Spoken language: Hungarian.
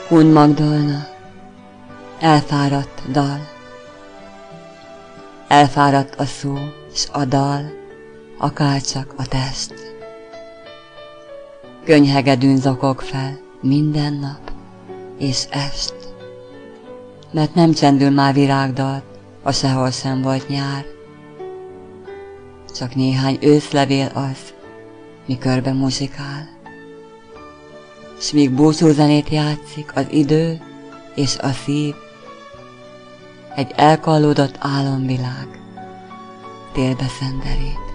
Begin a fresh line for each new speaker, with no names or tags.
Kun Magdolna, elfáradt dal. Elfáradt a szó s a dal, akárcsak a test. Könyhegedűn zokog fel minden nap és est, mert nem csendül már virágdalt, a sehol sem volt nyár. Csak néhány őszlevél az, mi körbe muzsikál, s míg búcsúzenét játszik az idő és a szív, egy elkallódott álomvilág télbe szenderít.